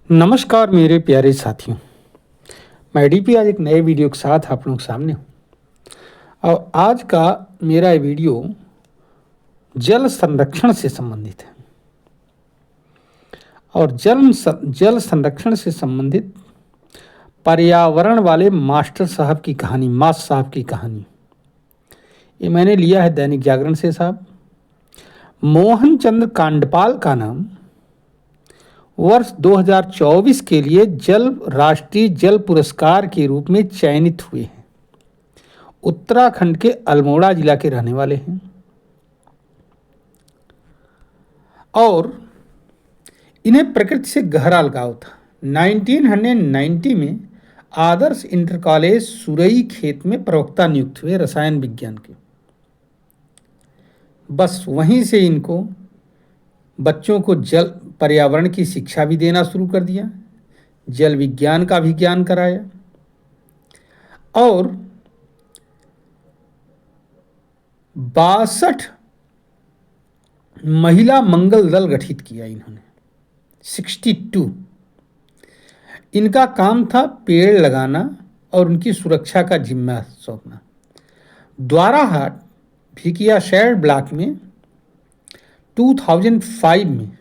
नमस्कार मेरे प्यारे साथियों। मैं डीपी आज एक नए वीडियो के साथ आप लोगों के सामने हूँ। और आज का मेरा ये वीडियो जल संरक्षण से संबंधित है। और जल संरक्षण से संबंधित पर्यावरण वाले मास्टर साहब की कहानी, मास साहब की कहानी, ये मैंने लिया है दैनिक जागरण से। साहब मोहन चंद्र कांडपाल का नाम वर्ष 2024 के लिए राष्ट्रीय जल पुरस्कार के रूप में चयनित हुए हैं। उत्तराखंड के अल्मोड़ा जिला के रहने वाले हैं और इन्हें प्रकृति से गहरा लगाव था। 1990 में आदर्श इंटर कॉलेज सुरई खेत में प्रवक्ता नियुक्त हुए रसायन विज्ञान के। बस वहीं से इनको बच्चों को जल पर्यावरण की शिक्षा भी देना शुरू कर दिया, जल विज्ञान का भी ज्ञान कराया और 62 महिला मंगल दल गठित किया इन्होंने। 62 इनका काम था पेड़ लगाना और उनकी सुरक्षा का जिम्मा सौंपना। द्वाराहाट भिकिया शहर ब्लॉक में 2005 में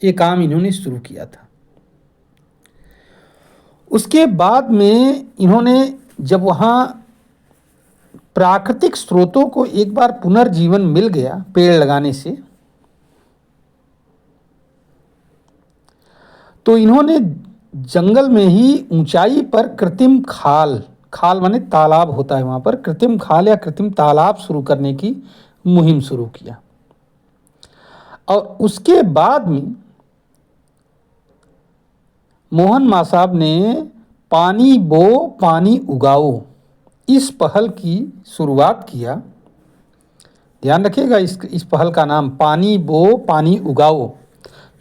ये काम इन्होंने शुरू किया था। उसके बाद में इन्होंने जब वहाँ प्राकृतिक स्रोतों को एक बार पुनर्जीवन मिल गया पेड़ लगाने से, तो इन्होंने जंगल में ही ऊंचाई पर कृत्रिम खाल माने तालाब होता है, वहाँ पर कृत्रिम खाल या कृत्रिम तालाब शुरू करने की मुहिम शुरू किया। और उसके बाद में मोहन मां साहब ने पानी बो पानी उगाओ इस पहल की शुरुआत किया। ध्यान रखिएगा, इस पहल का नाम पानी बो पानी उगाओ।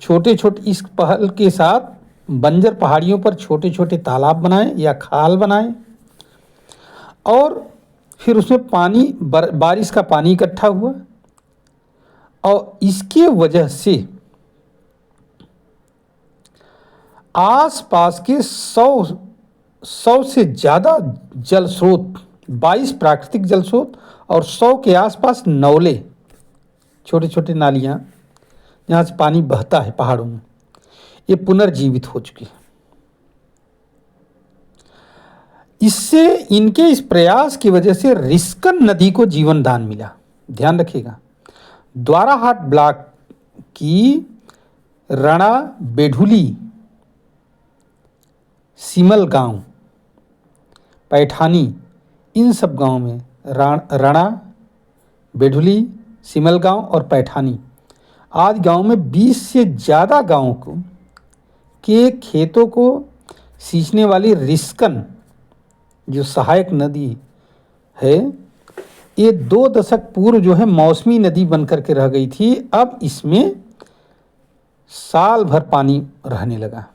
छोटे छोटे इस पहल के साथ बंजर पहाड़ियों पर छोटे छोटे तालाब बनाए या खाल बनाए और फिर उसमें पानी बारिश का पानी इकट्ठा हुआ और इसके वजह से आसपास के 100 से ज़्यादा जल स्रोत, 22 प्राकृतिक जल स्रोत और 100 के आसपास नौले, छोटे छोटे नालियाँ जहाँ से पानी बहता है पहाड़ों में, ये पुनर्जीवित हो चुके हैं। इससे इनके इस प्रयास की वजह से रिस्कन नदी को जीवन दान मिला। ध्यान रखिएगा, द्वाराहाट ब्लॉक की रणा, बेढुली, सिमल गांव, पैठानी, इन सब गांवों में रणा, बेढुली, सिमल गांव और पैठानी आज गांव में 20 से ज़्यादा गांवों के खेतों को सींचने वाली रिस्कन जो सहायक नदी है, ये 2 दशक पूर्व जो है मौसमी नदी बनकर के रह गई थी, अब इसमें साल भर पानी रहने लगा।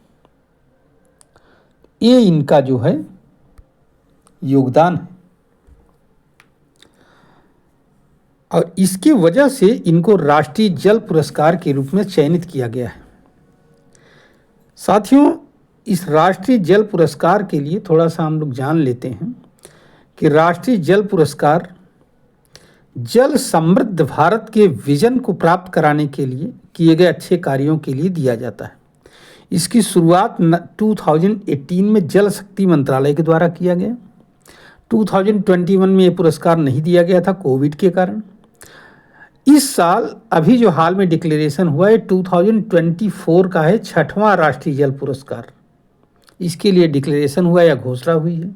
ये इनका जो है योगदान है और इसकी वजह से इनको राष्ट्रीय जल पुरस्कार के रूप में चयनित किया गया है। साथियों, इस राष्ट्रीय जल पुरस्कार के लिए थोड़ा सा हम लोग जान लेते हैं कि राष्ट्रीय जल पुरस्कार जल समृद्ध भारत के विजन को प्राप्त कराने के लिए किए गए अच्छे कार्यों के लिए दिया जाता है। इसकी शुरुआत 2018 में जल शक्ति मंत्रालय के द्वारा किया गया। 2021 में ये पुरस्कार नहीं दिया गया था कोविड के कारण। इस साल अभी जो हाल में डिक्लेरेशन हुआ है 2024 का है 6वां राष्ट्रीय जल पुरस्कार। इसके लिए डिक्लेरेशन हुआ या घोषणा हुई है।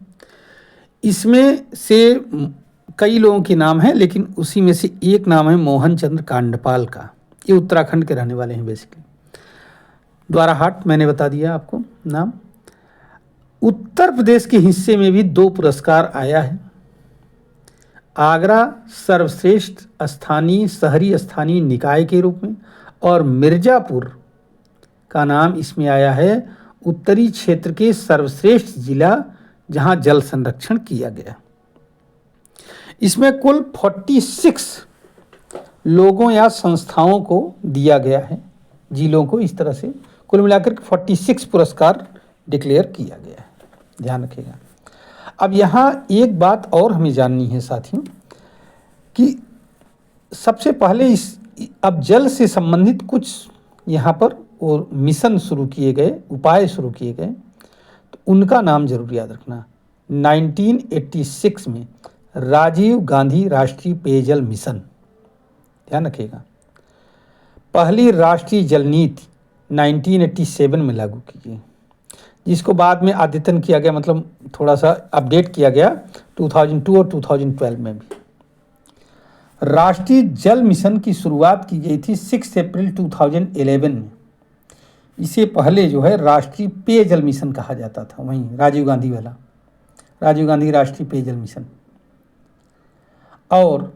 इसमें से कई लोगों के नाम हैं, लेकिन उसी में से एक नाम है मोहन चंद्र कांडपाल का। ये उत्तराखंड के रहने वाले हैं बेसिकली। द्वाराहाट मैंने बता दिया आपको नाम। उत्तर प्रदेश के हिस्से में भी 2 पुरस्कार आया है। आगरा सर्वश्रेष्ठ शहरी स्थानीय निकाय के रूप में और मिर्ज़ापुर का नाम इसमें आया है उत्तरी क्षेत्र के सर्वश्रेष्ठ जिला जहां जल संरक्षण किया गया। इसमें कुल 46 लोगों या संस्थाओं को दिया गया है, जिलों को इस तरह से कुल मिलाकर के 46 पुरस्कार डिक्लेयर किया गया है, ध्यान रखिएगा। अब यहाँ एक बात और हमें जाननी है साथियों कि सबसे पहले अब जल से संबंधित कुछ यहाँ पर और मिशन शुरू किए गए, उपाय शुरू किए गए, तो उनका नाम जरूर याद रखना। 1986 में राजीव गांधी राष्ट्रीय पेयजल मिशन, ध्यान रखिएगा। पहली राष्ट्रीय जल नीति 1987 में लागू की गई, जिसको बाद में अद्यतन किया गया, मतलब थोड़ा सा अपडेट किया गया 2002 और 2012 में भी। राष्ट्रीय जल मिशन की शुरुआत की गई थी 6 अप्रैल 2011 में। इसे पहले जो है राष्ट्रीय पेयजल मिशन कहा जाता था, वहीं राजीव गांधी वाला, राजीव गांधी राष्ट्रीय पेयजल मिशन। और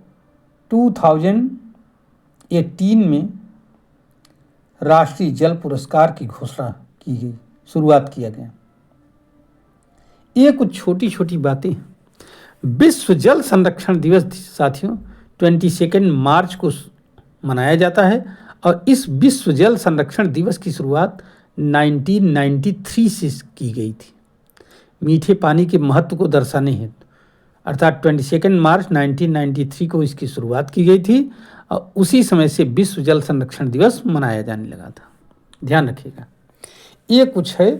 2018 में राष्ट्रीय जल पुरस्कार की घोषणा की गई, शुरुआत किया गया। ये कुछ छोटी छोटी बातें। विश्व जल संरक्षण दिवस साथियों 22 मार्च को मनाया जाता है और इस विश्व जल संरक्षण दिवस की शुरुआत 1993 से की गई थी, मीठे पानी के महत्व को दर्शाने हेतु। अर्थात 22 मार्च 1993 को इसकी शुरुआत की गई थी और उसी समय से विश्व जल संरक्षण दिवस मनाया जाने लगा था, ध्यान रखिएगा। ये कुछ है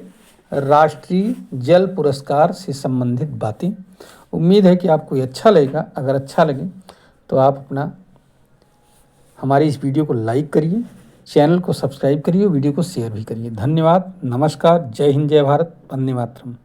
राष्ट्रीय जल पुरस्कार से संबंधित बातें। उम्मीद है कि आपको ये अच्छा लगेगा। अगर अच्छा लगे तो आप हमारी इस वीडियो को लाइक करिए, चैनल को सब्सक्राइब करिए, वीडियो को शेयर भी करिए। धन्यवाद, नमस्कार, जय हिंद, जय भारत, वंदे मातरम।